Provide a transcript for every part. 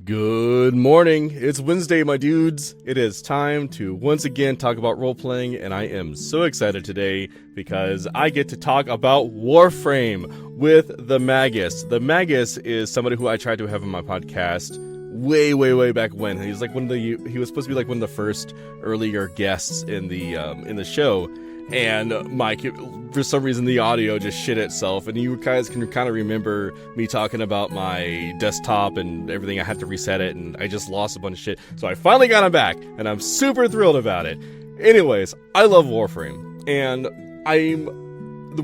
Good morning. It's Wednesday, my dudes. It is time to once again talk about role-playing, and I am so excited today because I get to talk about Warframe with TheMagus. TheMagus is somebody who I tried to have on my podcast way back when. He was supposed to be like one of the first earlier guests in the show. And for some reason, the audio just shit itself. And you guys can kind of remember me talking about my desktop and everything. I had to reset it, and I just lost a bunch of shit. So I finally got him back, and I'm super thrilled about it. Anyways, I love Warframe, and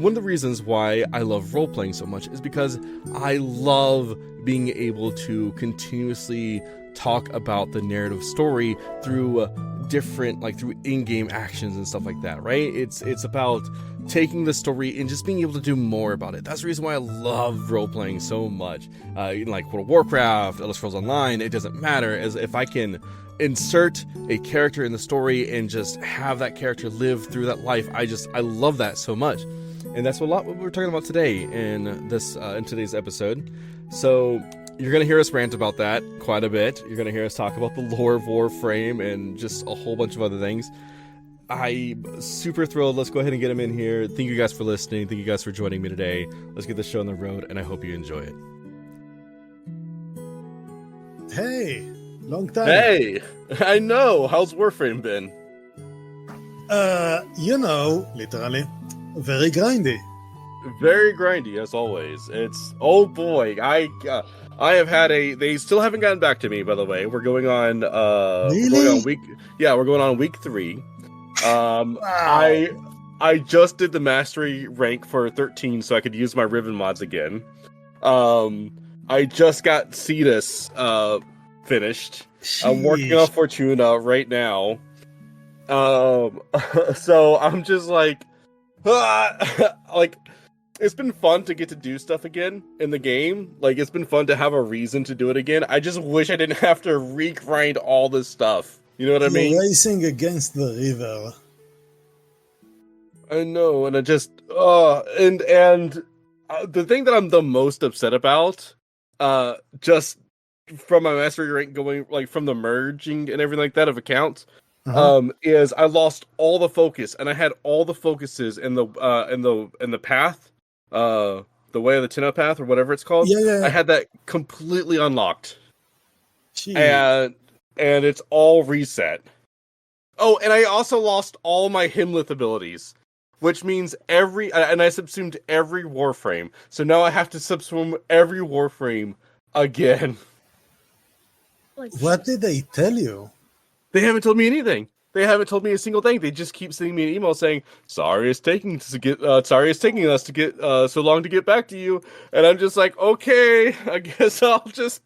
one of the reasons why I love role-playing so much is because I love being able to continuously talk about the narrative story through through in-game actions and stuff like that, right? It's about taking the story and just being able to do more about it. That's the reason why I love role-playing so much. Like World of Warcraft, Elder Scrolls Online, it doesn't matter, as if I can insert a character in the story and just have that character live through that life. I love that so much. And that's what we're talking about today in today's episode. So you're going to hear us rant about that quite a bit. You're going to hear us talk about the lore of Warframe and just a whole bunch of other things. I'm super thrilled. Let's go ahead and get him in here. Thank you guys for listening. Thank you guys for joining me today. Let's get the show on the road, and I hope you enjoy it. Hey, long time. Hey, I know. How's Warframe been? Literally, very grindy. Very grindy, as always. Oh boy, I have had they still haven't gotten back to me, by the way. We're going on Really? We're going on week 3. Wow. I just did the mastery rank for 13 so I could use my Riven mods again. I just got Cetus finished. I'm working on Fortuna right now. So I'm just like it's been fun to get to do stuff again in the game. Like, it's been fun to have a reason to do it again. I just wish I didn't have to re-grind all this stuff. You know what I mean? You're racing against the river. I know, and I just the thing that I'm the most upset about, just from my mastery rank going, like, from the merging and everything like that of accounts, is I lost all the focus, and I had all the focuses in the path. The way of the Tenno path, or whatever it's called. Yeah. I had that completely unlocked. Jeez. And it's all reset. Oh, and I also lost all my Himlith abilities, which means I subsumed every Warframe. So now I have to subsume every Warframe again. What did they tell you? They haven't told me anything. They haven't told me a single thing. They just keep sending me an email saying, sorry it's taking us to get so long to get back to you. And I'm just like, okay, I guess I'll just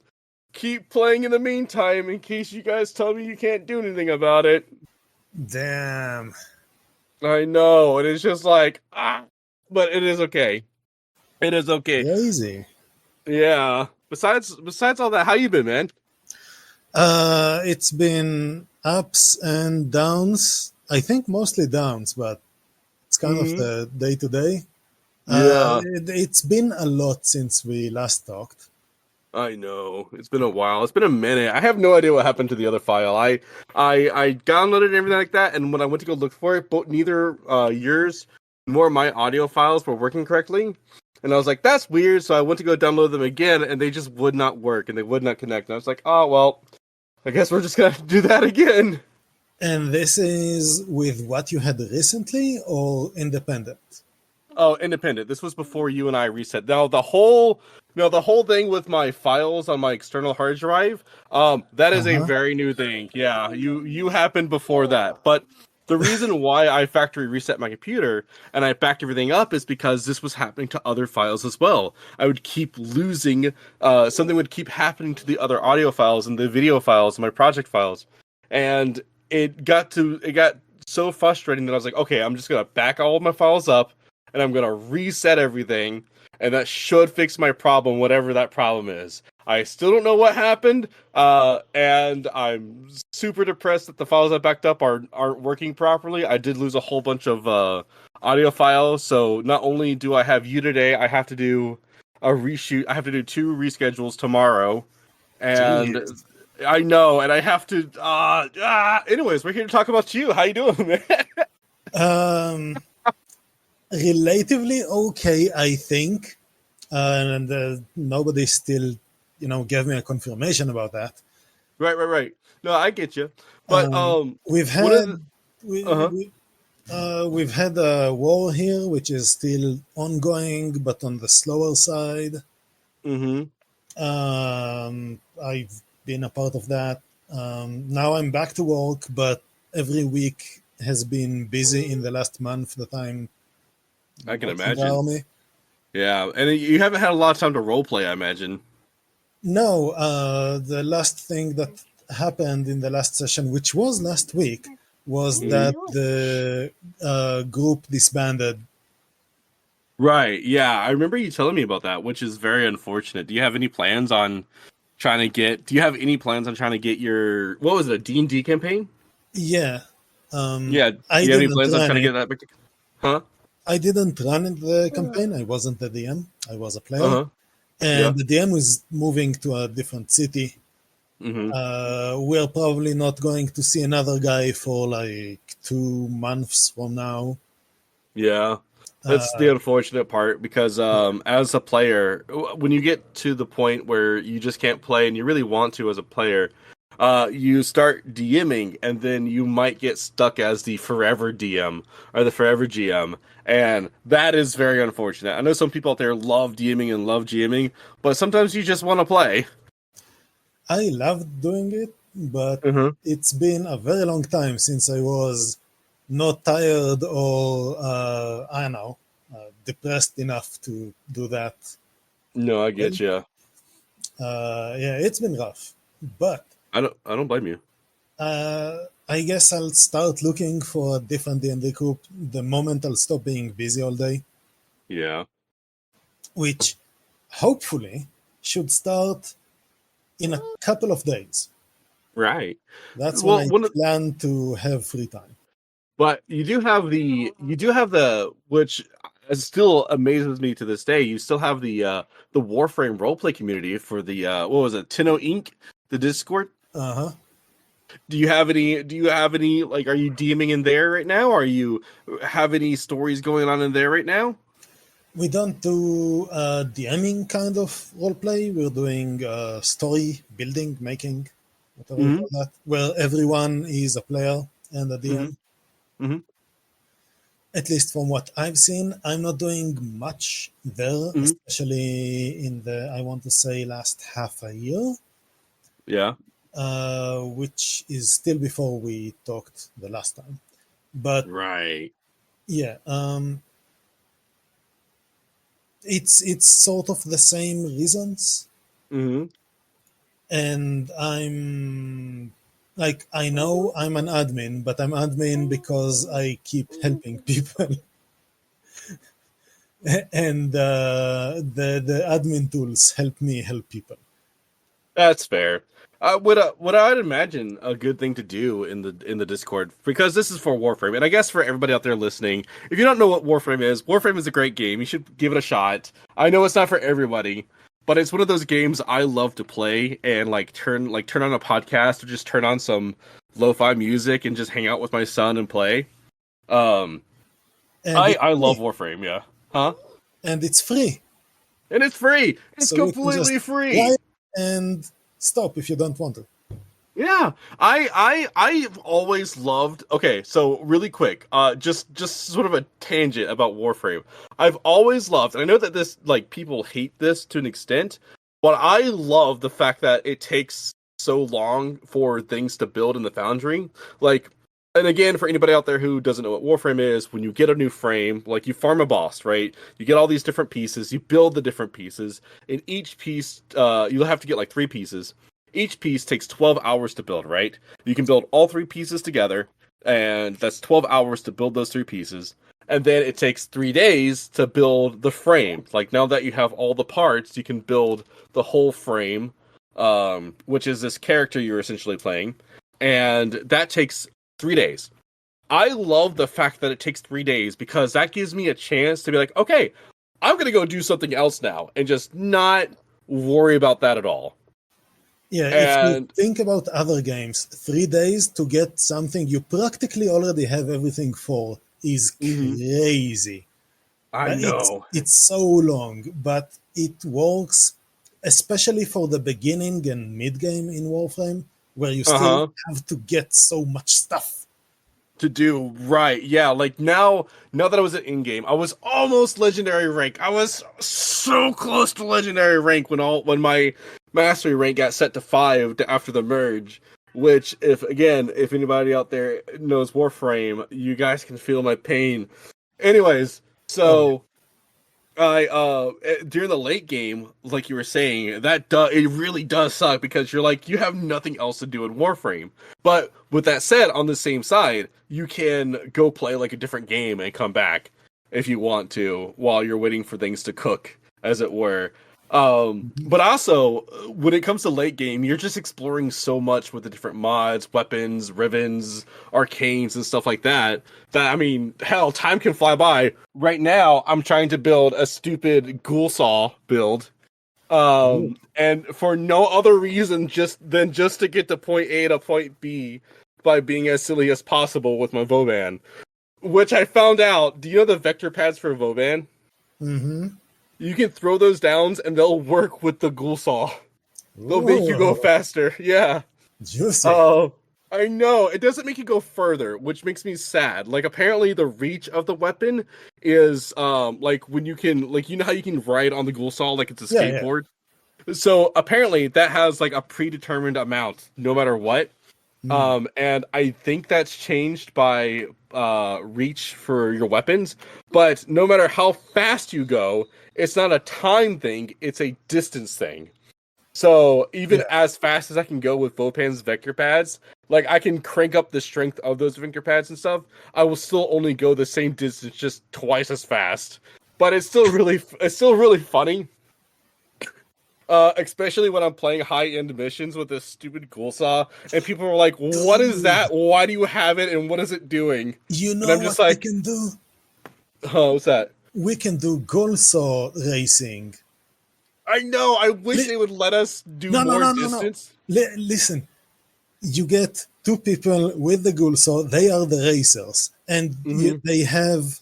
keep playing in the meantime in case you guys tell me you can't do anything about it. Damn. I know, and it's just like, but it is okay. It is okay. Crazy. Yeah. Besides all that, how you been, man? It's been ups and downs. I think mostly downs, but it's kind of the day-to-day. Yeah. It's been a lot since we last talked. I know. It's been a while. It's been a minute. I have no idea what happened to the other file. I downloaded everything like that, and when I went to go look for it, neither yours nor my audio files were working correctly. And I was like, that's weird, so I went to go download them again, and they just would not work, and they would not connect. And I was like, oh, well, I guess we're just going to do that again. And this is with what you had recently, or independent? Oh, independent. This was before you and I reset. Now the whole thing with my files on my external hard drive, that is a very new thing. Yeah, you happened before that. But the reason why I factory reset my computer and I backed everything up is because this was happening to other files as well. I would keep losing, something would keep happening to the other audio files and the video files and my project files. And it got so frustrating that I was like, okay, I'm just going to back all of my files up and I'm going to reset everything. And that should fix my problem, whatever that problem is. I still don't know what happened, and I'm super depressed that the files I backed up aren't working properly. I did lose a whole bunch of audio files, so not only do I have you today, I have to do a reshoot. I have to do 2 reschedules tomorrow, and Jeez. I know, and I have to. Anyways, we're here to talk about you. How you doing, man? Um, Relatively okay, I think. And nobody still, gave me a confirmation about that. Right. No, I get you, but Um, we've what is? had we, Uh huh. we we've had a war here, which is still ongoing, but on the slower side. Mm-hmm. I've been a part of that. Now I'm back to work, but every week has been busy in the last month that I'm I can working the imagine. army. Yeah, and you haven't had a lot of time to role play, I imagine. No, the last thing that happened in the last session, which was last week, was Mhm. that the group disbanded. Right. Yeah, I remember you telling me about that, which is very unfortunate. Do you have any plans on trying to get? Do you have any plans on trying to get your what was it, a D&D campaign? Yeah, Yeah. Do I you have any didn't plans on run trying to it. get that back? Huh? I didn't run the campaign. I wasn't the DM. I was a Uh player, huh. Yeah. and the DM was moving to a different city. Mm-hmm. We're probably not going to see another guy for like 2 months from now. Yeah. That's the Uh, unfortunate part because as a player, when you get to the point where you just can't play and you really want to as a player, you start DMing and then you might get stuck as the forever DM or the forever GM. And that is very unfortunate. I know some people out there love DMing and love GMing, but sometimes you just want to play. I loved doing it, but Uh-huh. it's been a very long time since I was not tired or I don't know, depressed enough to do that. No, I get you. Yeah, it's been rough, but I don't blame you. I guess I'll start looking for a different D&D group the moment I'll stop being busy all day, Yeah. which hopefully should start in a couple of days. Right. That's when Well, I one of plan to have free time. But you do have the which still amazes me to this day. You still have the Warframe roleplay community for the what was it, Tenno Inc. the Discord. Uh huh. Do you have any like are you DMing in there right now? Are you have any stories going on in there right now? We don't do DMing kind of roleplay. We're doing story building, making, whatever you Mm-hmm. call that, where everyone is a player and a Mm-hmm. DM. Mm-hmm. At least from what I've seen, I'm not doing much there, Mm-hmm. especially in the, I want to say, last half a year, Yeah. which is still before we talked the last time. But Right. yeah, it's sort of the same reasons, Mm-hmm. and I'm like, I know I'm an admin, but I'm admin because I keep helping people. And the admin tools help me help people. That's fair. What I'd imagine a good thing to do in the Discord, because this is for Warframe, and I guess for everybody out there listening, if you don't know what Warframe is a great game. You should give it a shot. I know it's not for everybody, but it's one of those games I love to play and turn on a podcast or just turn on some lo-fi music and just hang out with my son and play. Um, And I it's I love free. Warframe, yeah, huh? And it's free, And it's free. It's so you can just completely try free. it and stop if you don't want to. Yeah, I've always loved. Okay, so really quick, just sort of a tangent about Warframe. I've always loved, and I know that this like people hate this to an extent, but I love the fact that it takes so long for things to build in the Foundry. Like, and again, for anybody out there who doesn't know what Warframe is, when you get a new frame, like you farm a boss, right? You get all these different pieces, you build the different pieces, and each piece, you'll have to get like 3 pieces. Each piece takes 12 hours to build, right? You can build all 3 pieces together, and that's 12 hours to build those 3 pieces. And then it takes 3 days to build the frame. Like now that you have all the parts, you can build the whole frame, which is this character you're essentially playing. And that takes 3 days. I love the fact that it takes 3 days because that gives me a chance to be like, okay, I'm going to go do something else now and just not worry about that at all. Yeah, if you And think about other games, 3 days to get something you practically already have everything for is mhm, crazy. I Like know. it's so long, but it works, especially for the beginning and mid game in Warframe, where you still Uh-huh. have to get so much stuff. To do right. Yeah, like now that I was at in-game, I was almost legendary rank. I was so close to legendary rank when my mastery rank got set to 5 after the merge, which if anybody out there knows Warframe, you guys can feel my pain. Anyways, Oh yeah, so during the late game, like you were saying, it really does suck because you have nothing else to do in Warframe. But with that said, on the same side, you can go play like a different game and come back if you want to while you're waiting for things to cook, as it were. But also when it comes to late game, you're just exploring so much with the different mods, weapons, rivens, arcanes, and stuff like that. That I mean, hell, time can fly by. Right now, I'm trying to build a stupid ghoul saw build, Ooh. and for no other reason just to get to point A to point B by being as silly as possible with my Vauban. Which I found out. Do you know the vector pads for Vauban? Mm-hmm. You can throw those down and they'll work with the ghoul saw. They'll make you go Ooh, faster. Yeah. juicy. Oh, I know. It doesn't make you go further, which makes me sad. Like apparently the reach of the weapon is like when you can like you know how you can ride on the ghoul saw like it's a Yeah, yeah. skateboard. So apparently that has like a predetermined amount no matter what. Mm. And I think that's changed by reach for your weapons, but no matter how fast you go, it's not a time thing, it's a distance thing. So even Yeah. as fast as I can go with Vopan's vector pads, like I can crank up the strength of those vector pads and stuff, I will still only go the same distance just twice as fast. But it's still really funny. Especially when I'm playing high end missions with this stupid ghoul saw, and people are like, "What is Dude, that? Why do you have it? And what is it doing?" you And know I'm what just we like, can do? "Oh, what's that?" We can do goal saw racing. I know. I wish Li- they would let us do no, no, more no, no, no. distance. Listen, you get two people with the goal saw. They are the racers, and Hmm. they have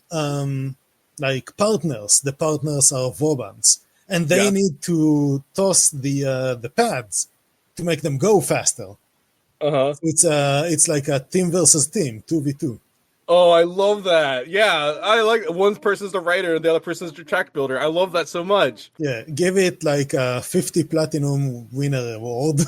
like partners. The partners are Vobans, and they Yeah. need to toss the pads to make them go faster. Uh huh. It's like a team versus team, 2v2. Oh, I love that. Yeah, I like one person's the writer and the other person's the track builder. I love that so much. Yeah, give it like a 50 platinum winner award.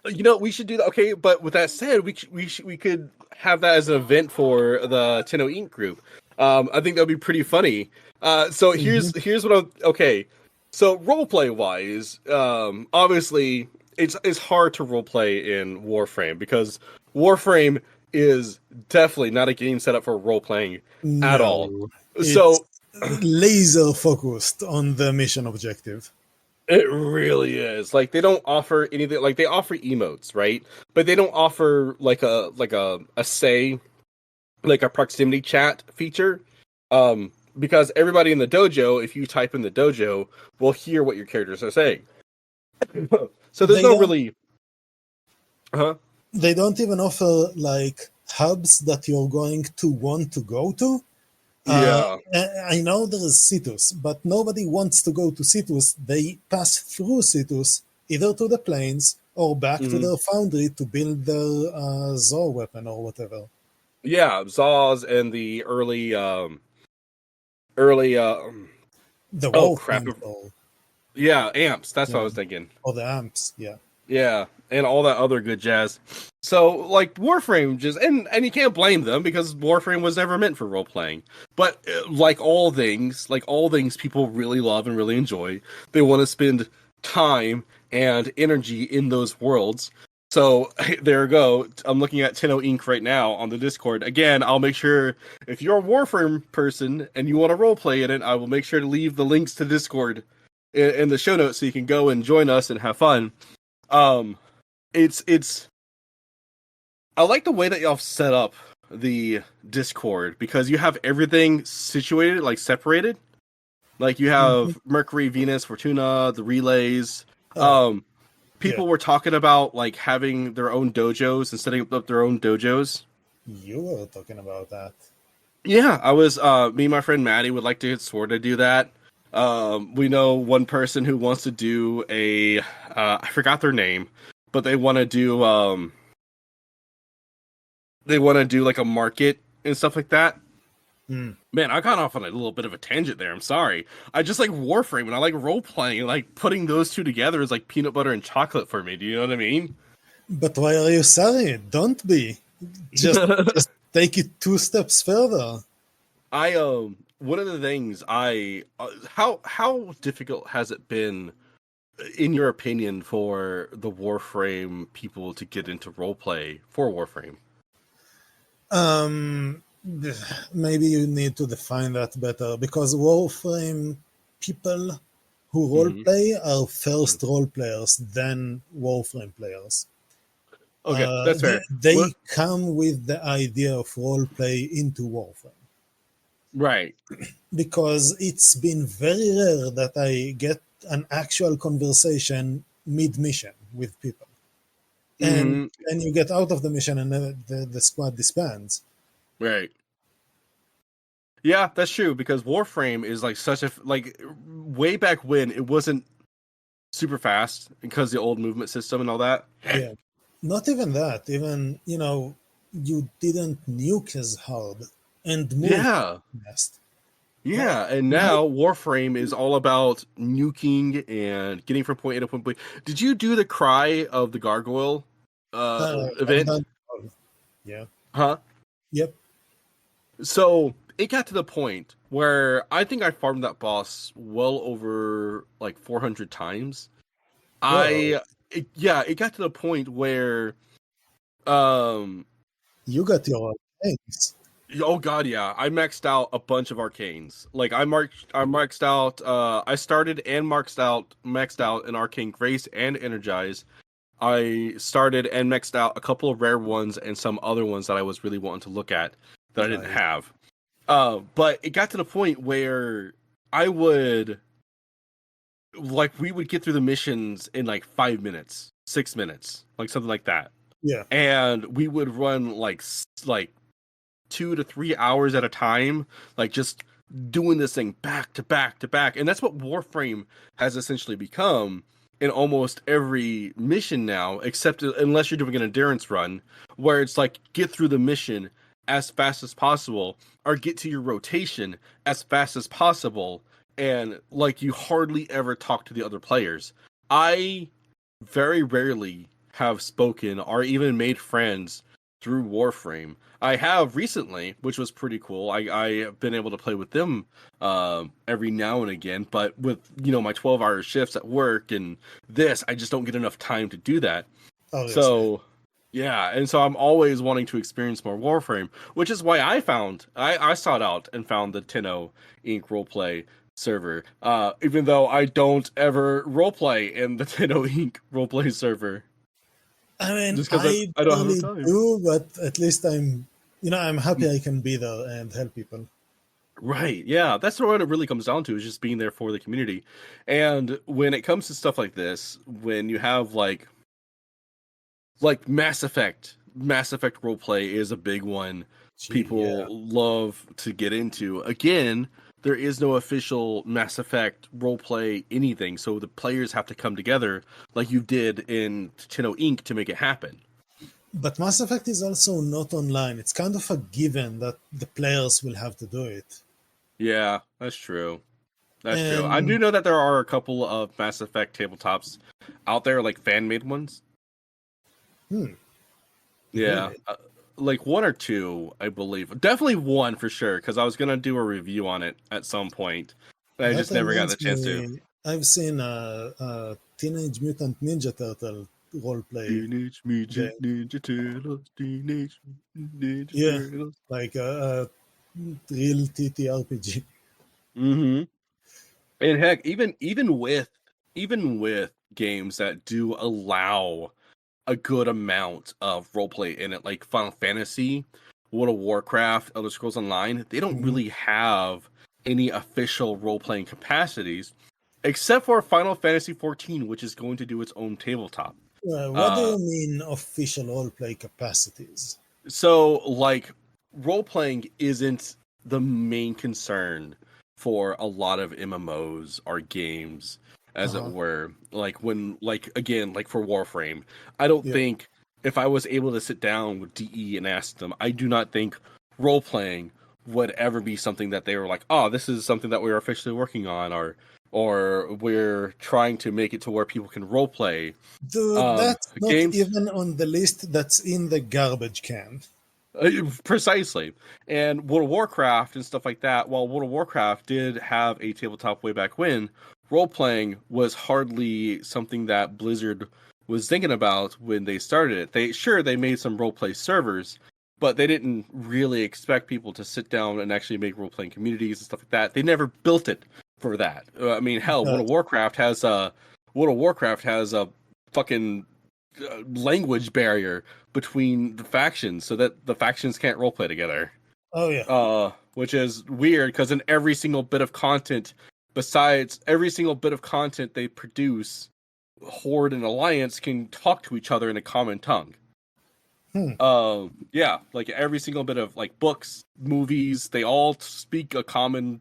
You know, we should do that. Okay, but with that said, we could have that as an event for the Tenno Inc. group. I think that'd be pretty funny. So Mhm. here's what I'm okay. So roleplay wise, obviously it's hard to roleplay in Warframe because Warframe is definitely not a game set up for role playing at all. No, it's So laser focused on the mission objective. it really is. Like they don't offer anything like they offer emotes, right? But they don't offer like a say like a proximity chat feature. Because everybody in the dojo, if you type in the dojo, will hear what your characters are saying. So there's They no don't really huh? they don't even offer like hubs that you're going to want to go to. Yeah. I know there is Citus, but nobody wants to go to Citus. They pass through Citus either to the plains or back to Hmm. their foundry to build their Zor weapon or whatever. Yeah, Zaws and the early The oh crap. Warframe or Yeah, amps. That's what I yeah, was thinking. or the amps. Yeah. Yeah, and all that other good jazz. So, like Warframe just and you can't blame them because Warframe was never meant for role playing. But like all things people really love and really enjoy, they want to spend time and energy in those worlds. So, there you go. I'm looking at Tenno Inc. right now on the Discord. Again, I'll make sure if you're a Warframe person and you want to role play in it, I will make sure to leave the links to Discord in the show notes so you can go and join us and have fun. Um, it's I like the way that y'all set up the Discord because you have everything situated like separated. Like you Mhm. have Mercury, Venus, Fortuna, the relays. Oh, Um, Yeah. people were talking about like having their own dojos and setting up their own dojos. You were talking about that. Yeah, I was. Me and my friend Maddie would like to sort of do that. We know one person who wants to do a. I forgot their name, but they want to do. They want to do like a market and stuff like that. Mm. Man, I got off on a little bit of a tangent there. I'm sorry. I just like Warframe and I like role playing. Like putting those two together is like peanut butter and chocolate for me. Do you know what I mean? But why are you sorry? Don't be. Just take it 2 steps further. I one of the things I how difficult has it been in your opinion for the Warframe people to get into roleplay for Warframe? Um, Maybe you need to define that better because Warframe people who Hmm. roleplay are first role players, then Warframe players. Okay, that's They, fair. What? they come with the idea of roleplay into Warframe Right. because it's been very rare that I get an actual conversation mid mission with people. And Hmm. then you get out of the mission and the squad disbands. Right. Yeah, that's true because Warframe is like such a like way back when it wasn't super fast because the old movement system and all that. Yeah. Not even that. Even, you didn't nuke as hard and move Yeah. fast. Now, Yeah, and now now Warframe is all about nuking and getting from point A to point B. Did you do the Cry of the Gargoyle I've event? done. Yeah. Huh? Yep. So it got to the point where I think I farmed that boss well over like 400 times. Whoa. It got to the point where um You got your things. oh god, yeah, I maxed out a bunch of arcanes. Like I maxed out I started and maxed out an arcane grace and energize. I started and maxed out a couple of rare ones and some other ones that I was really wanting to look at that I didn't Nice. have. But it got to the point where I would like we would get through the missions in like 5 minutes, 6 minutes, like something like that, Yeah. and we would run like 2 to 3 hours at a time, like just doing this thing back to back to back. And that's what Warframe has essentially become in almost every mission now, except unless you're doing an endurance run, where it's like get through the mission as fast as possible or get to your rotation as fast as possible. And like you hardly ever talk to the other players. I very rarely have spoken or even made friends through Warframe. I have recently, which was pretty cool. I have been able to play with them every now and again, but with my 12-hour shifts at work and this, I just don't get enough time to do that. Obviously. So yeah, and so I'm always wanting to experience more Warframe, which is why I sought out and found the Tenno Inc. roleplay server. Even though I don't ever roleplay in the Tenno Inc. roleplay server. I mean, Just because I I don't have enough barely time. do, but at least I'm happy I can be there and help people. Right. Yeah. That's what it really comes down to is just being there for the community. And when it comes to stuff like this, when you have like Mass Effect roleplay is a big one Gee, people yeah. love to get into. Again, there is no official Mass Effect roleplay anything, so the players have to come together like you did in Tenno Inc. to make it happen. But Mass Effect is also not online. It's kind of a given that the players will have to do it. Yeah, that's true. That's true. I do And know that there are a couple of Mass Effect tabletops out there, like fan made ones. hmm, Yeah, really, like one or two, I believe. Definitely one for sure, because I was gonna do a review on it at some point, but I that just never got the reminds chance to. me. I've seen a Teenage Mutant Ninja Turtle roleplay Teenage Mutant game. Ninja Turtles, Teenage Mutant Ninja Yeah, Turtles. like a real TTRPG. Mm-hmm. And heck, even with games that do allow a good amount of roleplay in it, like Final Fantasy, World of Warcraft, Elder Scrolls Online, they don't Mhm. really have any official role playing capacities except for Final Fantasy XIV, which is going to do its own tabletop. What do Uh, you mean official roleplay capacities? so like role playing isn't the main concern for a lot of MMOs or games, as it Uh-huh. were. Like when, like again, like for Warframe, I don't Yeah. think if I was able to sit down with DE and ask them, I do not think role playing would ever be something that they were like, oh, this is something that we're officially working on, or we're trying to make it to where people can role play Dude, that's not games. even on the list that's in the garbage can. Precisely. And World of Warcraft and stuff like that, while World of Warcraft did have a tabletop way back when, role playing was hardly something that Blizzard was thinking about when they started it. They made some role play servers, but they didn't really expect people to sit down and actually make role playing communities and stuff like that. They never built it for that. I mean, hell, But World of Warcraft has a fucking language barrier between the factions so that the factions can't roleplay together. oh yeah, Which is weird because in every single bit of content, besides every single bit of content they produce, Horde and Alliance can talk to each other in a common tongue. Hmm. Yeah, like every single bit of like books, movies, they all speak a common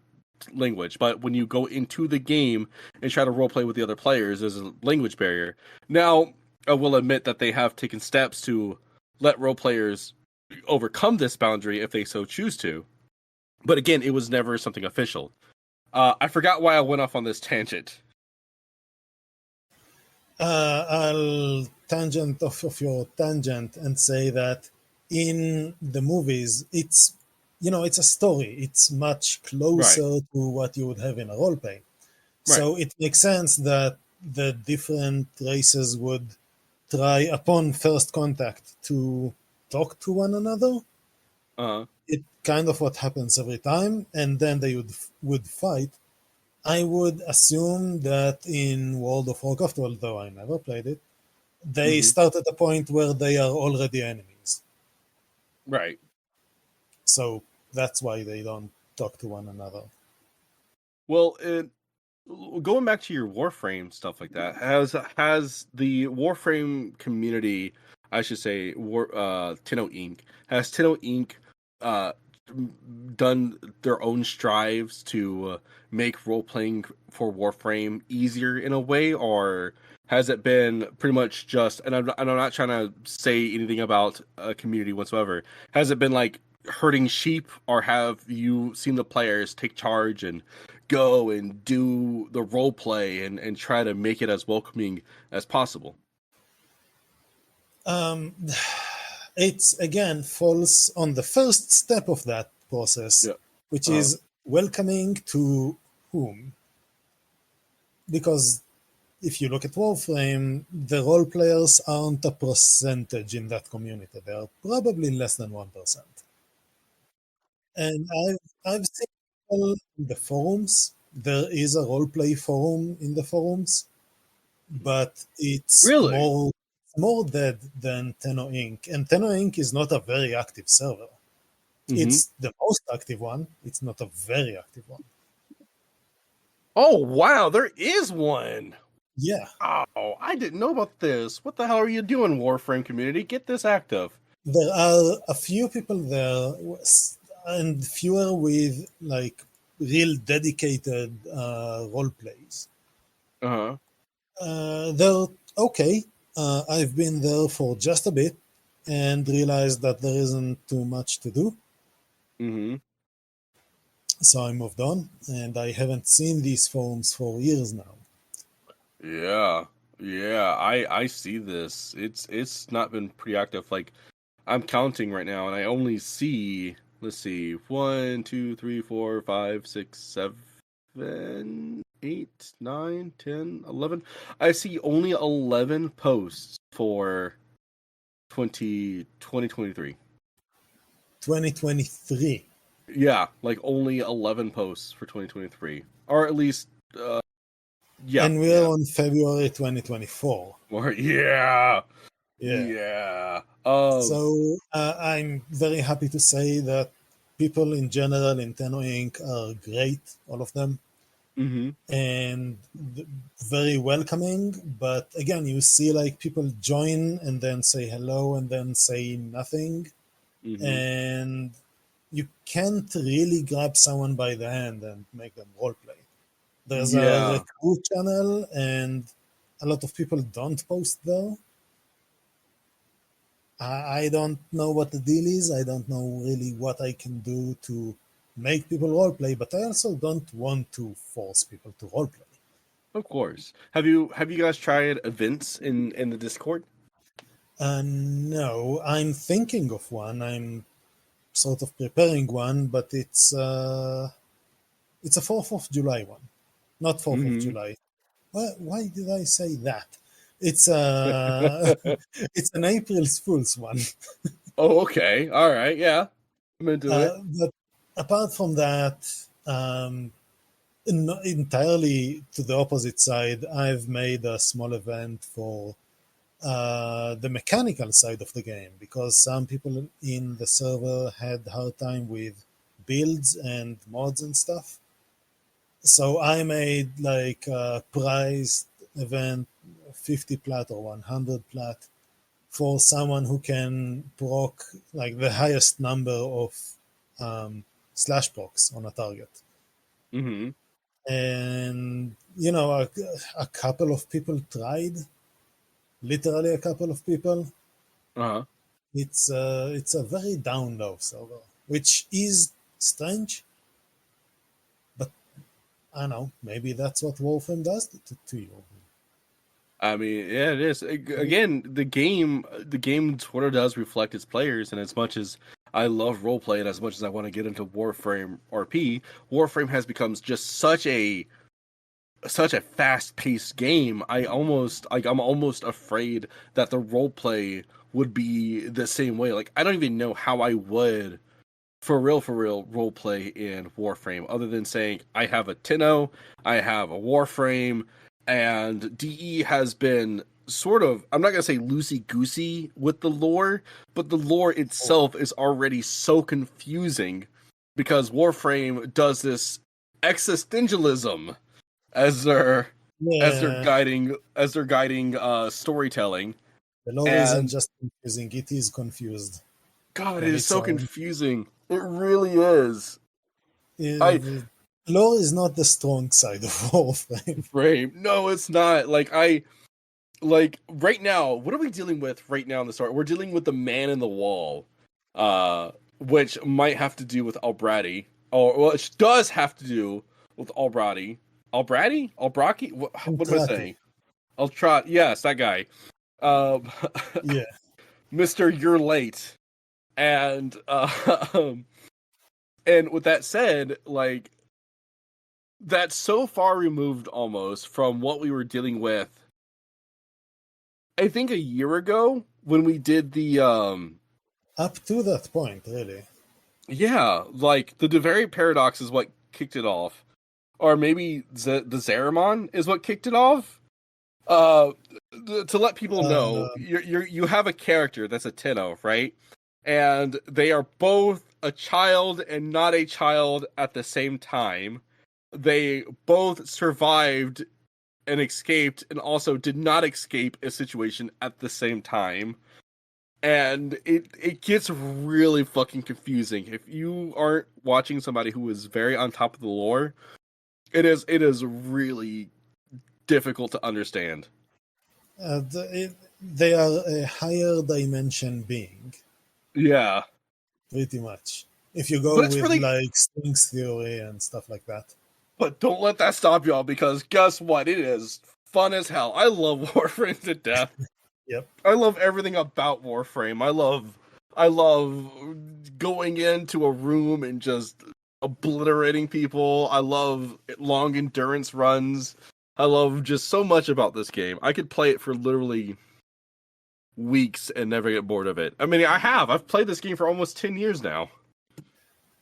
language. But when you go into the game and try to roleplay with the other players, there's a language barrier. Now, I will admit that they have taken steps to let role players overcome this boundary if they so choose to. But again, it was never something official. I forgot why I went off on this tangent. I'll tangent of your tangent and say that in the movies, it's a story. It's much Right, closer to what you would have in a role play. right. So it makes sense that the different races would try upon first contact to talk to one another. Uh, It kind of what happens every time, and then they would fight. I would assume that in World of Warcraft, although I never played it, they mm-hmm, start at a point where they are already enemies. right. So that's why they don't talk to one another. Well, going back to your Warframe stuff like that, has the Warframe community, I should say, Tenno Inc. Has Tenno Inc. Uh, done their own strives to make role playing for Warframe easier in a way, or has it been pretty much just? And I'm not trying to say anything about a community whatsoever. Has it been like herding sheep, or have you seen the players take charge and go and do the role play and try to make it as welcoming as possible? Um, it's again falls on the first step of that process, Yeah. which Uh, is welcoming to whom? Because if you look at Warframe, the role players aren't a percentage in that community. They are probably less than 1%. And I've seen people in the forums. There is a roleplay forum in the forums, but it's really? more dead than Tenno Inc. And Tenno Inc. is not a very active server. Mm-hmm. It's the most active one. It's not a very active one. Oh wow, there is one. Yeah, Oh, I didn't know about this. What the hell are you doing, Warframe community? Get this active. there are a few people there, and fewer with like real dedicated role plays. Uh huh. They're okay. I've been there for just a bit and realized that there isn't too much to do. Mm-hmm. So I moved on, and I haven't seen these forums for years now. Yeah. Yeah. I see this. It's not been pretty active. Like I'm counting right now, and I only see. Let's see. 1, 2, 3, 4, 5, 6, 7, 8, 9, 10, 11. I see only 11 posts for 2023. 2023, Yeah, like only 11 posts for 2023. Or at least, yeah, and we're yeah. on February 2024. Or, yeah, Yeah. yeah. So I'm very happy to say that people in general in Tenno Inc. are great, all of them. Mm-hmm. and very welcoming. But again, you see like people join and then say hello and then say nothing, Mm-hmm. and you can't really grab someone by the hand and make them roleplay. There's a Yeah. recruit channel, and a lot of people don't post there. I don't know what the deal is. I don't know really what I can do to make people roleplay, but I also don't want to force people to roleplay. Of course. Have you guys tried events in the Discord? No, I'm thinking of one. I'm sort of preparing one, but it's a 4th of July one, not 4th of Mm-hmm. July. Why did I say that? It's it's an April Fool's one. Oh, okay. All right. Yeah. I'm into it. But apart from that, entirely to the opposite side, I've made a small event for the mechanical side of the game because some people in the server had hard time with builds and mods and stuff. So I made like a priced event, 50 plat or 100 plat, for someone who can proc like the highest number of slash procs on a target. Mm-hmm. And a couple of people tried, literally a couple of people. Uh-huh. It's a very down low server, which is strange, but I don't know, maybe that's what Warframe does to you. I mean, yeah, it is. Again, the game sort of does reflect its players, and as much as I love role play and as much as I want to get into Warframe RP, Warframe has become just such a fast-paced game. I'm almost afraid that the role play would be the same way. Like I don't even know how I would for real role play in Warframe other than saying I have a Tenno, I have a Warframe, and DE has been sort of, I'm not going to say loosey goosey with the lore, but the lore itself is already so confusing because Warframe does this existentialism as their Yeah, guiding storytelling. the lore isn't And just confusing; it is confused God, it on is its so own. confusing. It really is. I The lore is not the strong side of Warframe. Frame. No, it's not. Right now, what are we dealing with right now in the story? We're dealing with the man in the wall. Which might have to do with Albrati. Or well, it does have to do with Albrati. Albrati? Albraki? What am I Entrati, saying? Ultrat, yes, that guy. Um yeah. Mr. You're late. And and with that said, like that's so far removed almost from what we were dealing with I think a year ago when we did the Up to that point, really. yeah, like the Devary paradox is what kicked it off. Or maybe the Zeramon is what kicked it off. Uh to let people know, Uh, you have a character that's a Tenno, right? And they are both a child and not a child at the same time. They both survived and escaped and also did not escape a situation at the same time. And it gets really fucking confusing. If you aren't watching somebody who is very on top of the lore, it is really difficult to understand. they are a higher dimension being, Yeah. pretty much. If you go But it's with really like strings theory and stuff like that. but don't let that stop y'all because guess what? It is fun as hell. I love Warframe to death. Yep. I love everything about Warframe. I love going into a room and just obliterating people. I love long endurance runs. I love just so much about this game. I could play it for literally weeks and never get bored of it. I mean, I have. I've played this game for almost 10 years now.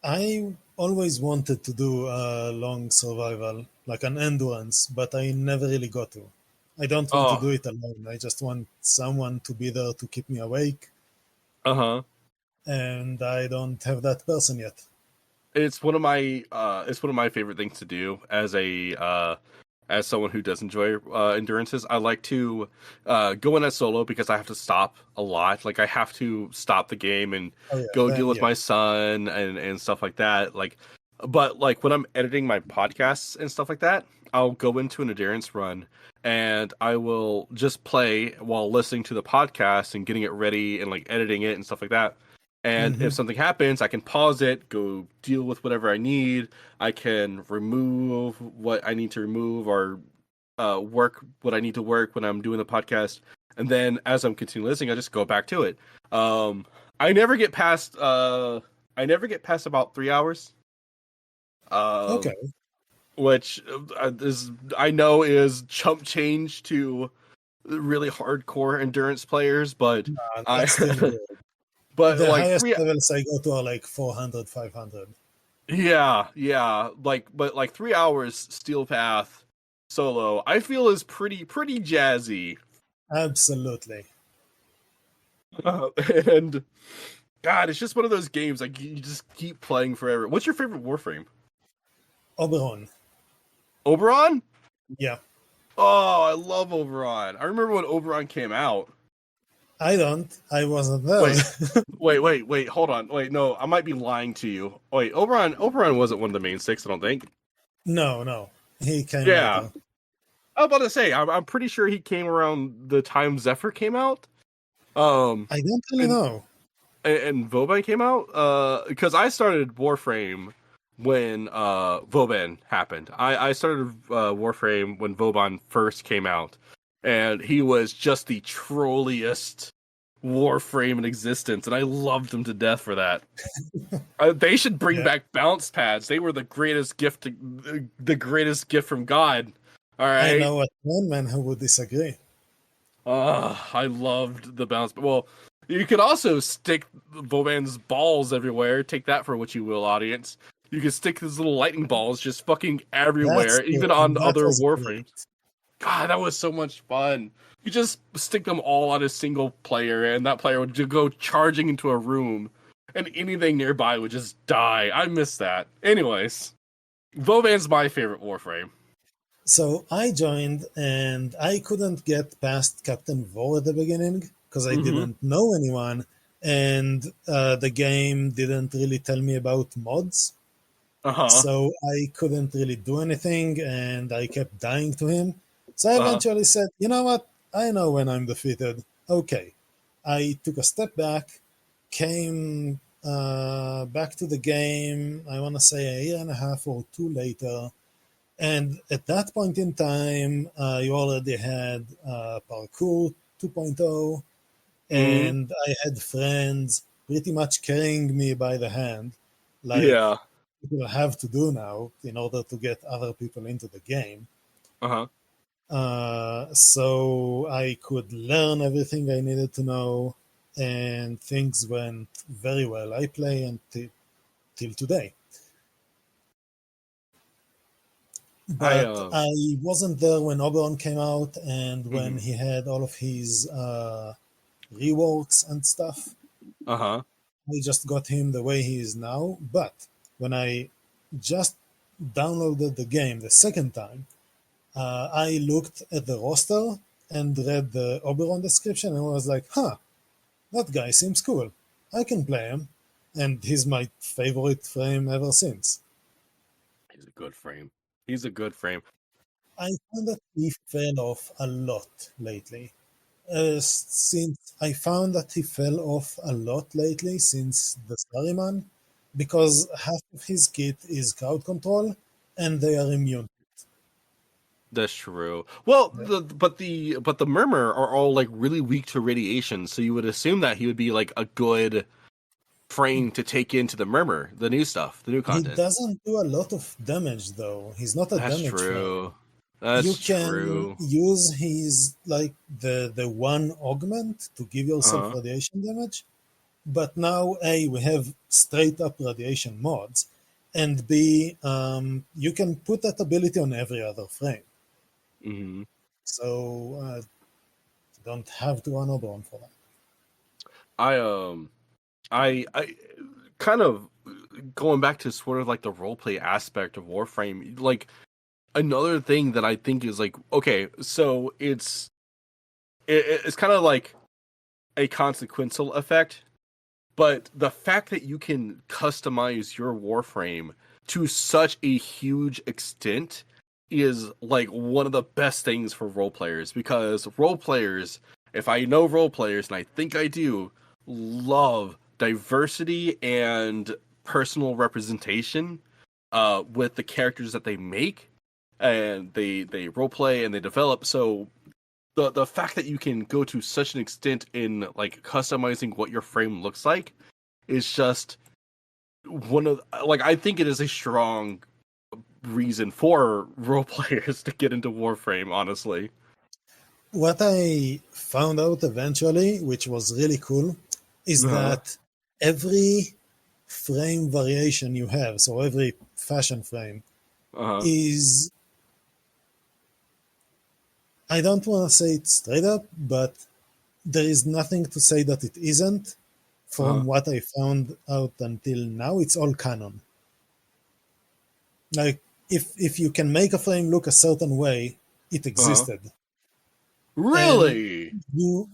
I always wanted to do a long survival, like an endurance, but I never really got to. I don't want to Oh, do it alone. I just want someone to be there to keep me awake, uh-huh. and I don't have that person yet. it's one of my favorite things to do as someone who does enjoy endurances. I like to go in as solo because I have to stop a lot. Like I have to stop the game and Oh yeah, go deal then with yeah. my son and stuff like that. But like when I'm editing my podcasts and stuff like that, I'll go into an endurance run and I will just play while listening to the podcast and getting it ready and like editing it and stuff like that. And if Hmm. something happens, I can pause it, go deal with whatever I need. I can remove what I need to remove or work what I need to work when I'm doing the podcast. And then as I'm continuing listening, I just go back to it. Um, I never get past about 3 hours. Okay, Um, which is I know is chump change to really hardcore endurance players, but I that's still good. but The like highest three levels I go to are like 400, 500. yeah, like 3 hours steel path solo I feel is pretty jazzy. Absolutely. And God, it's just one of those games like you just keep playing forever. What's your favorite Warframe? Oberon. Oberon? Yeah. Oh, I love Oberon. I remember when Oberon came out. I don't. I wasn't there. Wait, wait, hold on. Wait, no, I might be lying to you. Wait, Oberon wasn't one of the main six, I don't think. No, no. He came Yeah. later. I was about to say, I'm pretty sure he came around the time Zephyr came out. Um, I don't really and know. and Vauban came out. Because I started Warframe when Vauban happened. I started Warframe when Vauban first came out, and he was just the trolliest Warframe in existence, and I loved him to death for that. They should bring Yeah. back bounce pads. They were the greatest gift from God. All I right. know one man who would disagree. I loved the bounce. Well, you could also stick Vauban's balls everywhere. Take that for what you will, audience. You could stick these little lightning balls just fucking That's everywhere, true. even And on that other was great. Warframes. God, that was so much fun. You just stick them all on a single player, and that player would just go charging into a room, and anything nearby would just die. I miss that. Anyways, Vauban's my favorite Warframe. So I joined and I couldn't get past Captain Vor at the beginning because I Mm-hmm. didn't know anyone. And the game didn't really tell me about mods. Uh-huh. So I couldn't really do anything and I kept dying to him. So I Uh-huh. eventually said, you know what? I know when I'm defeated. Okay. I took a step back, came back to the game, I want to say a year and a half or two later. And at that point in time, you already had Parkour 2.0, Mm-hmm. and I had friends pretty much carrying me by the hand, like Yeah. people have to do now in order to get other people into the game. Uh-huh. So I could learn everything I needed to know, and things went very well. I play until till today. I But I wasn't there when Oberon came out and when mhm. he had all of his reworks and stuff. Uh-huh. I just got him the way he is now. But when I just downloaded the game the second time, I looked at the roster and read the Oberon description and was like, huh, that guy seems cool. I can play him. And he's my favorite frame ever since. He's a good frame. He's a good frame. I found that he fell off a lot lately. Since I found that he fell off a lot lately since the Saruman, because half of his kit is crowd control and they are immune. That's true. Well, the murmur are all like really weak to radiation, so you would assume that he would be like a good frame to take into the murmur, the new stuff, the new He content. doesn't do a lot of damage though. He's not a That's damage frame. true. You That's can true. use his like the one augment to give yourself Uh-huh. radiation damage, but now A, we have straight up radiation mods, and B, you can put that ability on every other frame. Hmm. So you don't have to run Oberon for that. I I kind of. going back to sort of like the roleplay aspect of Warframe, like another thing that I think is like, okay, so it's kind of like a consequential effect, but the fact that you can customize your Warframe to such a huge extent is like one of the best things for role players, because role players, if I know role players, and I think I do, love diversity and personal representation with the characters that they make, and they role play and they develop. So the fact that you can go to such an extent in like customizing what your frame looks like is just one of, like, I think it is a strong reason for role players to get into Warframe, honestly. What I found out eventually, which was really cool, is Uh-huh. that every frame variation you have, so every fashion frame, Uh-huh. is, I don't want to say it straight up, but there is nothing to say that it isn't. Uh-huh. From what I found out until now, it's all canon. Like, if you can make a frame look a certain way, it Uh-huh. existed. And Really? you,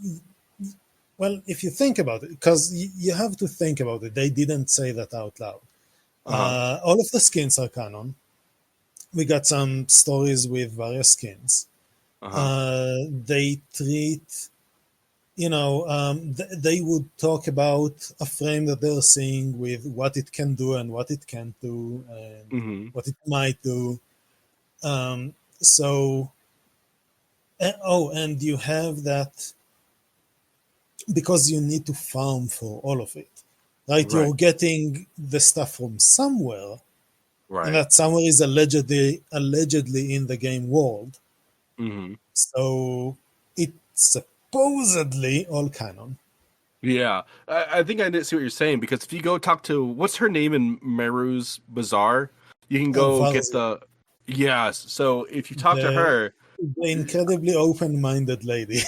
well, if you think about it, because you have to think about it, they didn't say that out loud. Uh-huh. All of the skins are canon. We got some stories with various skins. Uh-huh. They treat, they would talk about a frame that they're seeing with what it can do and what it can't do and Mm-hmm. what it might do. So, oh, and you have that because you need to farm for all of it, right? Right. You're getting the stuff from somewhere, and Right. that somewhere is allegedly in the game world. Mm-hmm. So it's supposedly all canon. Yeah. I think I did see what you're saying, because if you go talk to, what's her name in Meru's Bazaar, you can go get Varzi, the, yes. So if you talk to the, her, the incredibly open-minded lady.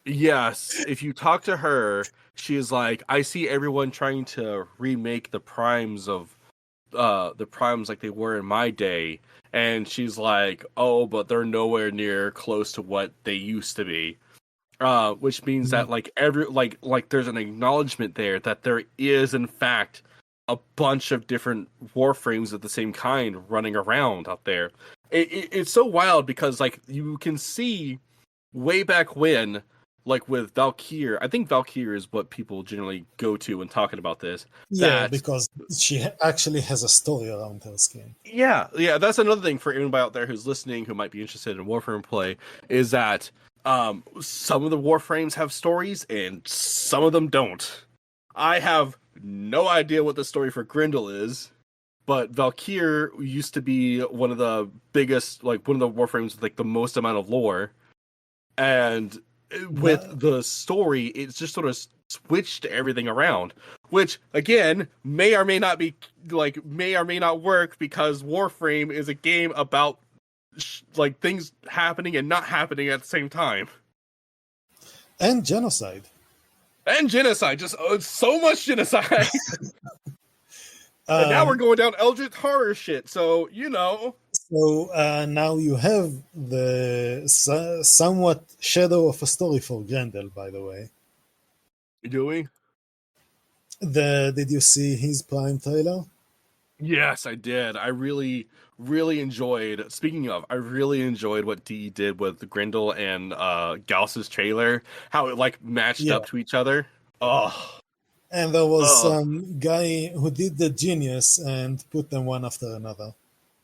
yes, if you talk to her, she is like, I see everyone trying to remake the primes like they were in my day, and she's like, oh, but they're nowhere near close to what they used to be. Which means that like every like there's an acknowledgement there that there is in fact a bunch of different warframes of the same kind running around out there. It's so wild, because like you can see way back when, like with Valkyr, I think Valkyr is what people generally go to when talking about this. Yeah, That because she actually has a story around her skin. yeah, that's another thing for anybody out there who's listening who might be interested in Warframe play, is that some of the Warframes have stories and some of them don't. I have no idea what the story for Grendel is, but Valkyr used to be one of the biggest, like one of the Warframes with like the most amount of lore, and with But, the story, it's just sort of switched everything around, which again may or may not be like may or may not work, because Warframe is a game about like things happening and not happening at the same time, and genocide. and genocide, just so much genocide. And now we're Um, going down eldritch horror shit, so so now you have the somewhat shadow of a story for Grendel, by the way. do we? Did you see his Prime trailer? Yes, I did. I really, really enjoyed. Speaking of, I really enjoyed what D did with Grendel and Gauss's trailer. How it like matched Yeah. up to each other. Oh, And there was oh, some guy who did the genius and put them one after another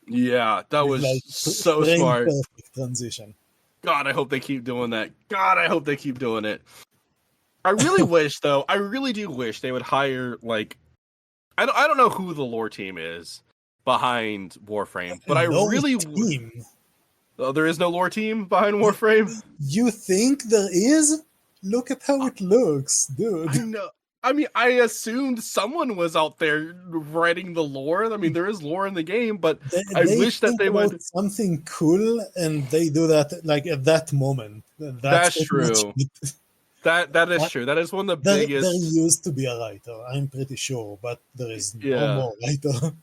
yeah, that with was like so frame smart. perfect transition. God, I hope they keep doing that. God, I hope they keep doing it. I really wish, though. I really do wish they would hire like I don't know who the lore team is behind Warframe, but I Lord really team. there is no lore team behind Warframe. You think there is? Look at how it looks, dude. I know. I mean, I assumed someone was out there writing the lore. I mean, there is lore in the game, but I They wish that think they about would. something cool and they do that like at that moment. That's That's pretty much true. it. That is Uh, true. That is one of the there biggest. used to be a writer, I'm pretty sure, but there is no Yeah. more writer.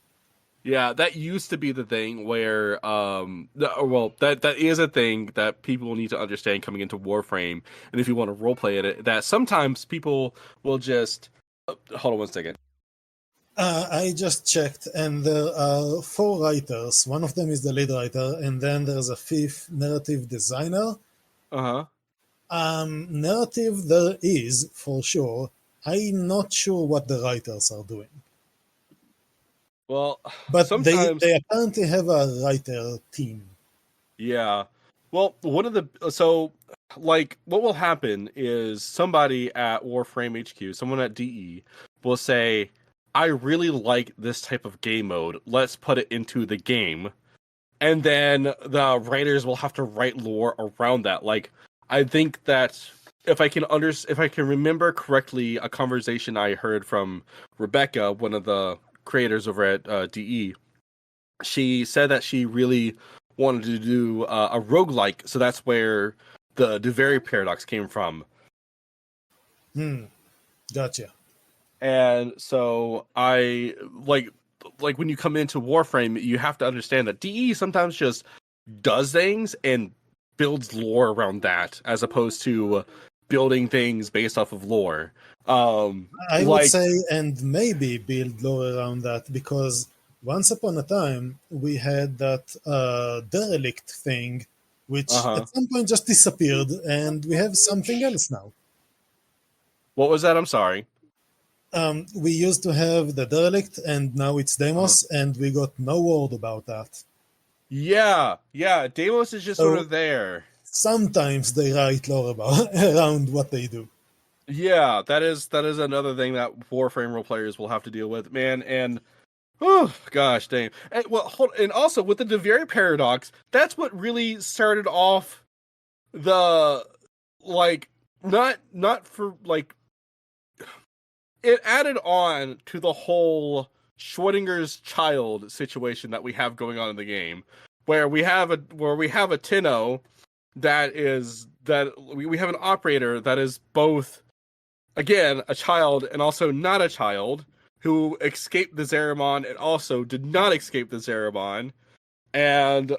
Yeah, that used to be the thing where well, that is a thing that people need to understand coming into Warframe, and if you want to roleplay it, that sometimes people will just hold on one second. I just checked, and there are four writers. One of them is the lead writer, and then there's a fifth narrative designer. Uh-huh. Narrative there is for sure. I'm not sure what the writers are doing, Well, but sometimes they apparently have a writer team. yeah. Well, one of the so like what will happen is somebody at Warframe HQ, someone at DE will say, "I really like this type of game mode. Let's put it into the game." And then the writers will have to write lore around that. Like I think that if I can remember correctly, a conversation I heard from Rebecca, one of the creators over at DE, she said that she really wanted to do a roguelike, so that's where the Duvary paradox came from. Hmm, gotcha. And so I like when you come into Warframe, you have to understand that DE sometimes just does things and builds lore around that as opposed to building things based off of lore. I would Like say, and maybe build lore around that, because once upon a time we had that derelict thing, which uh-huh. at some point just disappeared, and we have something else now. What was that? I'm sorry. We used to have the derelict, and now it's Uh-huh. Demos, and we got no word about that. Yeah, yeah, Deimos is just sort So of there. sometimes they write lore about around what they do. Yeah, that is another thing that Warframe role players will have to deal with, man. And oh gosh, dang. And, well, and also with the Duvary paradox, that's what really started off the like not for like it added on to the whole Schrodinger's child situation that we have going on in the game, where we have a Tinno that we have an operator that is both again a child and also not a child who escaped the Zeramon and also did not escape the Zeramon and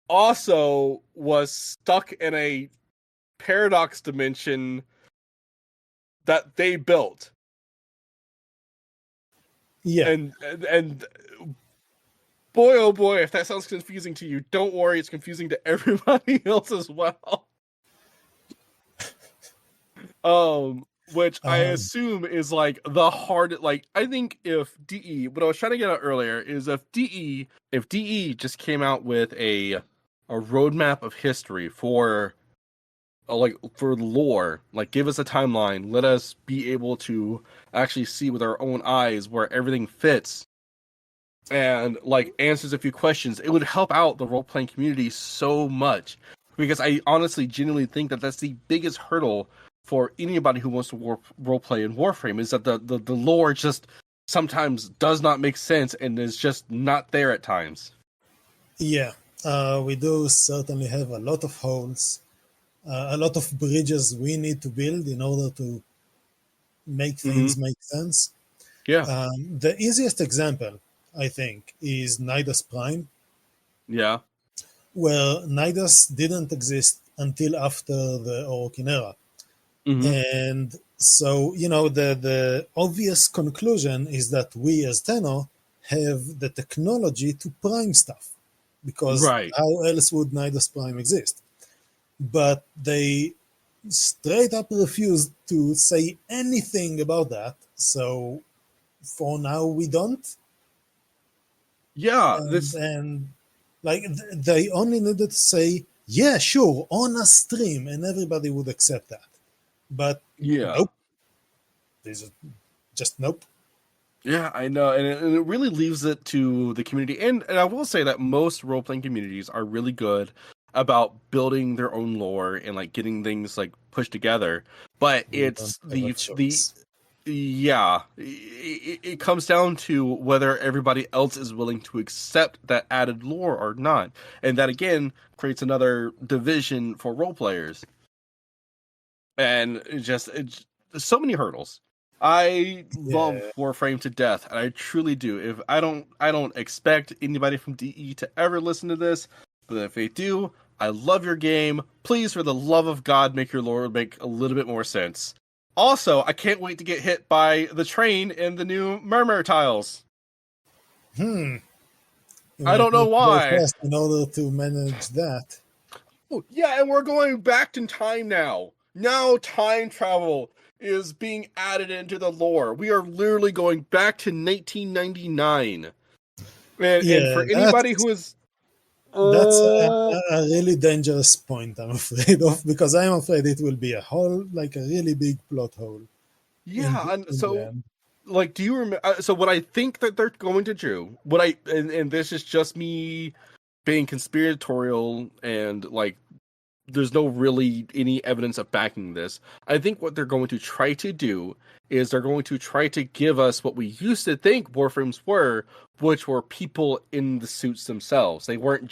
also was stuck in a paradox dimension that they built Yeah, and boy oh boy if that sounds confusing to you, don't worry, it's confusing to everybody else as well. Which I um, assume is like the hard, like I think if DE, what I was trying to get at earlier is if DE just came out with a roadmap of history for like for lore, like give us a timeline, let us be able to actually see with our own eyes where everything fits and like answers a few questions, it would help out the role playing community so much. Because I honestly, genuinely think that that's the biggest hurdle for anybody who wants to role play in Warframe is that the lore just sometimes does not make sense and is just not there at times. yeah. We do certainly have a lot of holes, a lot of bridges we need to build in order to make Mm-hmm. things make sense. Yeah. The easiest example, I think, is Nidus Prime, Yeah. where Nidus didn't exist until after the Orokin era. Mm-hmm. And so, the obvious conclusion is that we as Tenno have the technology to prime stuff, because Right. how else would Nidus Prime exist? But they straight up refused to say anything about that. So for now, we don't. Yeah. And, This. and like they only needed to say, yeah, sure, on a stream, and everybody would accept that. But Yeah. nope, there's just nope. Yeah, I know, and it really leaves it to the community. And I will say that most role playing communities are really good about building their own lore and like getting things like pushed together. But We don't it's have a the choice. yeah, it comes down to whether everybody else is willing to accept that added lore or not, and that again creates another division for role players. and it's so many hurdles. I love Yeah. Warframe to death, and I truly do. If I don't expect anybody from DE to ever listen to this, but if they do, I love your game. Please, for the love of God, make your lore make a little bit more sense. Also, I can't wait to get hit by the train in the new Murmur tiles. You I might don't know need to go why. fast in order to manage that. Oh, yeah, and we're going back in time now. Now time travel is being added into the lore. We are literally going back to 1999. And Yeah, for anybody who is that's uh a really dangerous point, I'm afraid of, because I'm afraid it will be a hole, like a really big plot hole yeah, and in the so end. like do you remember so what I think that they're going to do, what I and this is just me being conspiratorial and like there's no really any evidence of backing this. I think what they're going to try to do is they're going to try to give us what we used to think Warframes were, which were people in the suits themselves. They weren't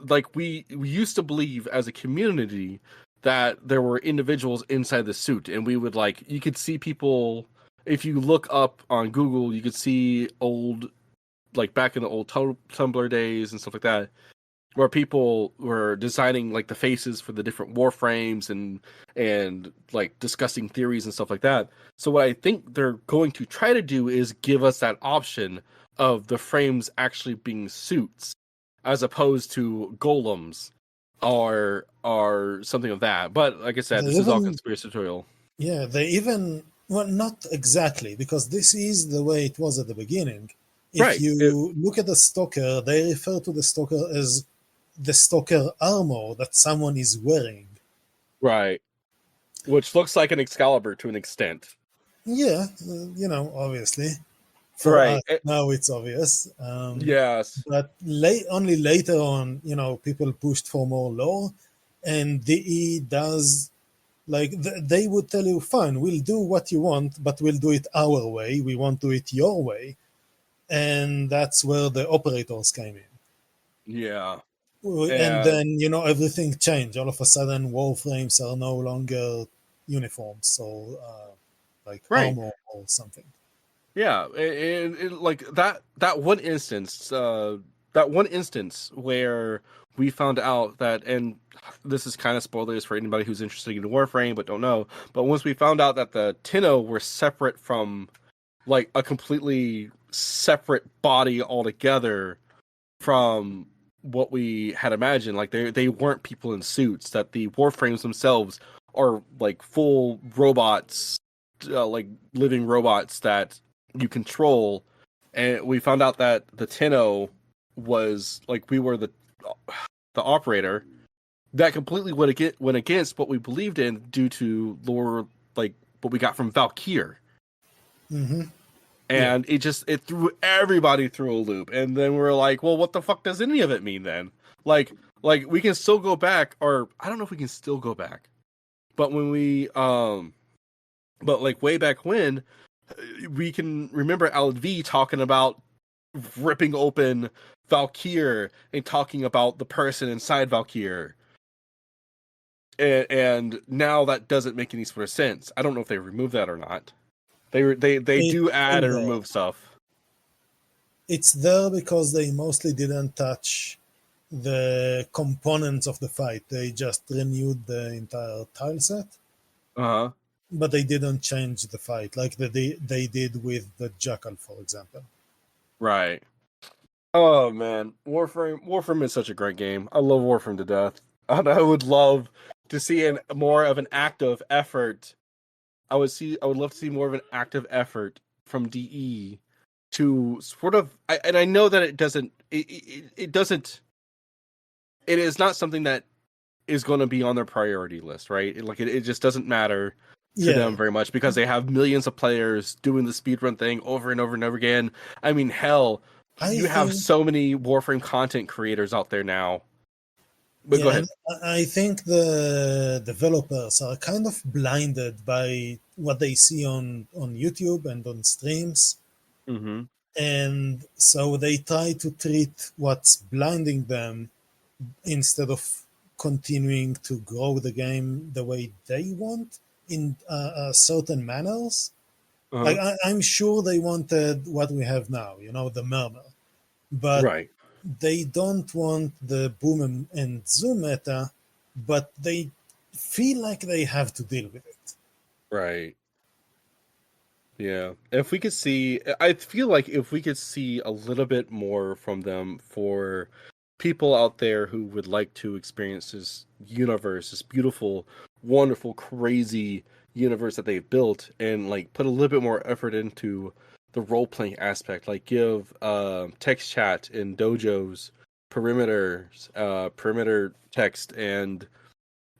like we used to believe as a community that there were individuals inside the suit, and we would like you could see people if you look up on Google, you could see old like back in the old Tumblr days and stuff like that where people were designing like the faces for the different warframes and like discussing theories and stuff like that. So what I think they're going to try to do is give us that option of the frames actually being suits as opposed to golems or something of that. But like I said, They this is all even, conspiratorial. yeah, they even, well, not exactly, because this is the way it was at the beginning. If Right. you look at the stalker, they refer to the stalker as the stalker armor that someone is wearing. Right. Which looks like an Excalibur to an extent. Yeah, obviously. For Right. us, now it's obvious. Yes. But only later on, people pushed for more lore, and DE does like they would tell you, fine, we'll do what you want, but we'll do it our way. We won't do it your way, and that's where the operators came in. Yeah. And And then everything changed. All of a sudden, warframes are no longer uniforms or like right. armor or something. Yeah, and like that one instance, that one instance where we found out that, and this is kind of spoilers for anybody who's interested in Warframe but don't know. But once we found out that the Tenno were separate from like a completely separate body altogether from what we had imagined, like they weren't people in suits. That the Warframes themselves are like full robots, like living robots that you control, and we found out that the Tenno was like we were the operator that completely went against what we believed in due to lore like what we got from Valkyr. Hmm. Yeah. And it threw everybody through a loop, and then we're like, well, what the fuck does any of it mean then? like like we can still go back, or I don't know if we can still go back, but when we but like way back when, we can remember LV talking about ripping open Valkyr and talking about the person inside Valkyr. And now that doesn't make any sort of sense. I don't know if they removed that or not. They It's do add still and there. remove stuff. It's there because they mostly didn't touch the components of the fight. They just renewed the entire tile set, Uh-huh. but they didn't change the fight like they did with the Jackal, for example. Right. Oh man, Warframe is such a great game. I love Warframe to death. And I would love to see more of an active effort. I would love to see more of an active effort from DE to sort of and I know that it doesn't, it is not something that is going to be on their priority list, right? It just doesn't matter to them Yeah, very much because they have millions of players doing the speedrun thing over and over and over again. I mean, hell, I you have think. so many Warframe content creators out there now. But go Yeah, and ahead. I think the developers are kind of blinded by what they see on YouTube and on streams, Mm-hmm. and so they try to treat what's blinding them instead of continuing to grow the game the way they want in certain manners. Like Uh-huh. I'm sure they wanted what we have now, the murmur, but Right. they don't want the boom and zoom meta, but they feel like they have to deal with it. Right. Yeah. If we could see, I feel like if we could see a little bit more from them for people out there who would like to experience this universe, this beautiful, wonderful, crazy universe that they've built, and like put a little bit more effort into the role playing aspect, like give text chat in dojos, perimeter text, and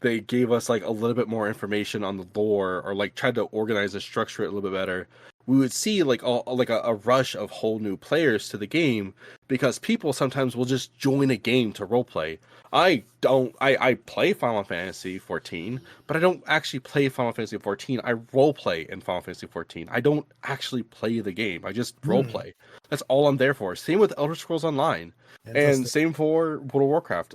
they gave us like a little bit more information on the lore, or like tried to organize and structure it a little bit better, we would see like a rush of whole new players to the game, because people sometimes will just join a game to roleplay. I play Final Fantasy 14, but I don't actually play Final Fantasy 14. I roleplay in Final Fantasy 14. I don't actually play the game. I just Hmm, roleplay. That's all I'm there for. Same with Elder Scrolls Online, and interesting. same for World of Warcraft.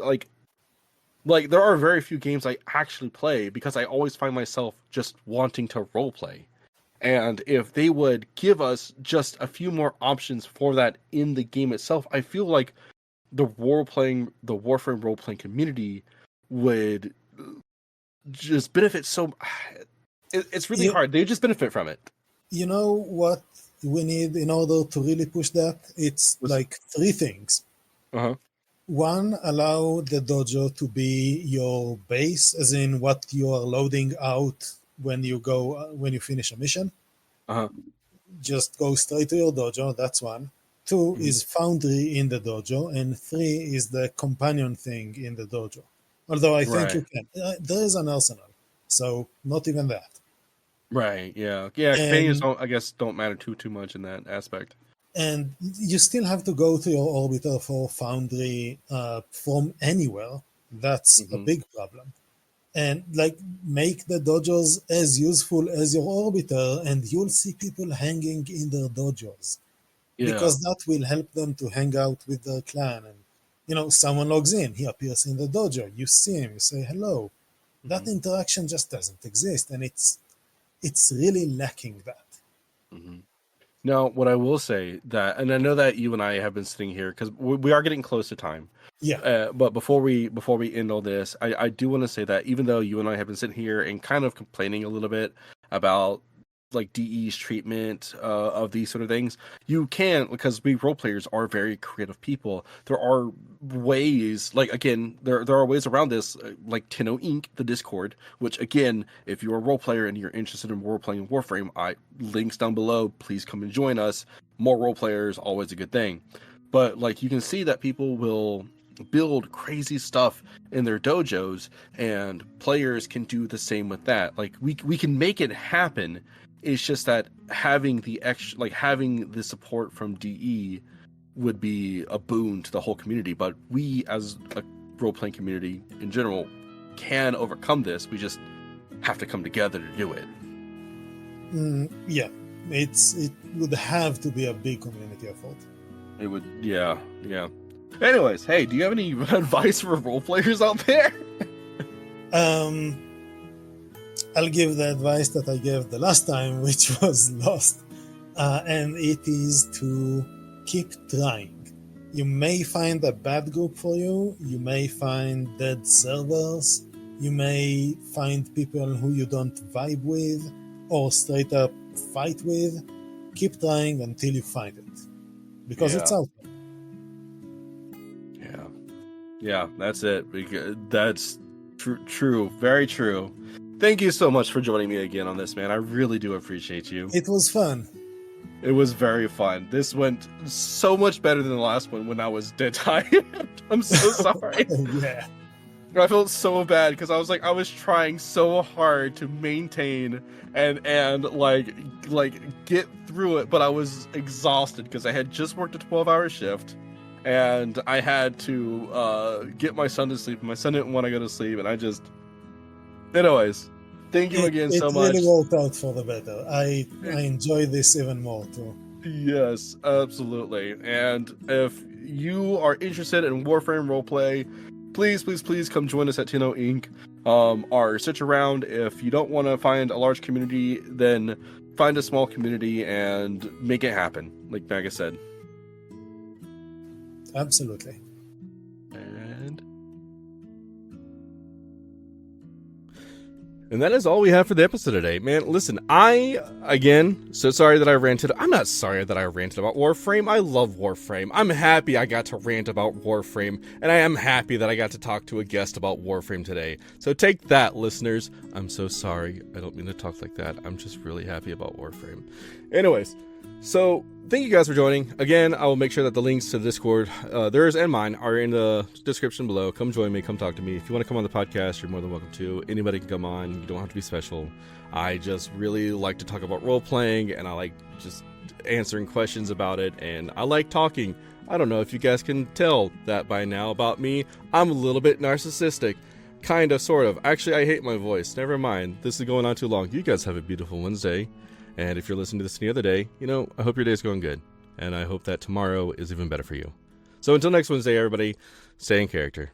Like there are very few games I actually play because I always find myself just wanting to roleplay. And if they would give us just a few more options for that in the game itself, I feel like the Warframe role playing community would just benefit so. It's really You, hard. They just benefit from it. you know what we need in order to really push that? It's Was like three things. uh huh One, allow the dojo to be your base, as in what you are loading out when you finish a mission. uh huh Just go straight to your dojo. That's one. Two hmm is foundry in the dojo, and three is the companion thing in the dojo. Although I think right you can. There is an arsenal, so not even that. right yeah companions And don't, I guess, don't matter too much in that aspect. and you still have to go to your orbiter for foundry from anywhere. That's a Hmm. big problem. And like make the dojos as useful as your orbiter, and you'll see people hanging in their dojos Yeah. because that will help them to hang out with their clan. And someone logs in, he appears in the dojo, you see him, you say hello. That Hmm. interaction just doesn't exist, and it's really lacking that. Hmm. Now, what I will say that, and I know that you and I have been sitting here because we are getting close to time. Yeah. But before we end all this, I do want to say that even though you and I have been sitting here and kind of complaining a little bit about like DE's treatment of these sort of things, you can, because we role players are very creative people. There are ways, like again, there are ways around this, like Tenno Inc., the Discord, which again, if you're a role player and you're interested in role playing Warframe, I links down below. Please come and join us. More role players, always a good thing. But like you can see that people will build crazy stuff in their dojos, and players can do the same with that. Like we can make it happen. It's just that having the extra, like having the support from DE would be a boon to the whole community. But we, as a role playing community in general, can overcome this. We just have to come together to do it. Yeah, it would have to be a big community effort. It would, yeah. Anyways, hey, do you have any advice for role players out there? Um, I'll give the advice that I gave the last time, which was lost, and it is to keep trying. You may find a bad group for you, you may find dead servers, you may find people who you don't vibe with or straight up fight with. Keep trying until you find it, because it's Yeah, out there. yeah. Yeah, that's it. That's true, very true. Thank you so much for joining me again on this, man. I really do appreciate you. It was fun. It was very fun. This went so much better than the last one when I was dead tired. I'm so sorry. Yeah. I felt so bad because I was trying so hard to maintain and like get through it, but I was exhausted because I had just worked a 12-hour shift, and I had to get my son to sleep. My son didn't want to go to sleep, and anyways, thank you again It so much. really worked out for the better. I enjoy this even more too. Yes, absolutely. And if you are interested in Warframe roleplay, please, please, please come join us at Tino Inc. Or search around. If you don't want to find a large community, then find a small community and make it happen, like Magus said. Absolutely. And that is all we have for the episode today. Man, listen, so sorry that I ranted. I'm not sorry that I ranted about Warframe. I love Warframe. I'm happy I got to rant about Warframe, and I am happy that I got to talk to a guest about Warframe today. So take that, listeners. I'm so sorry. I don't mean to talk like that. I'm just really happy about Warframe. Anyways, so thank you guys for joining. Again, I will make sure that the links to the Discord, theirs and mine, are in the description below. Come join me. Come talk to me. If you want to come on the podcast, you're more than welcome to. Anybody can come on. You don't have to be special. I just really like to talk about role-playing, and I like just answering questions about it, and I like talking. I don't know if you guys can tell that by now about me. I'm a little bit narcissistic. Kind of, sort of. Actually, I hate my voice. Never mind. This is going on too long. You guys have a beautiful Wednesday. And if you're listening to this any other day, I hope your day's going good. And I hope that tomorrow is even better for you. So until next Wednesday, everybody, stay in character.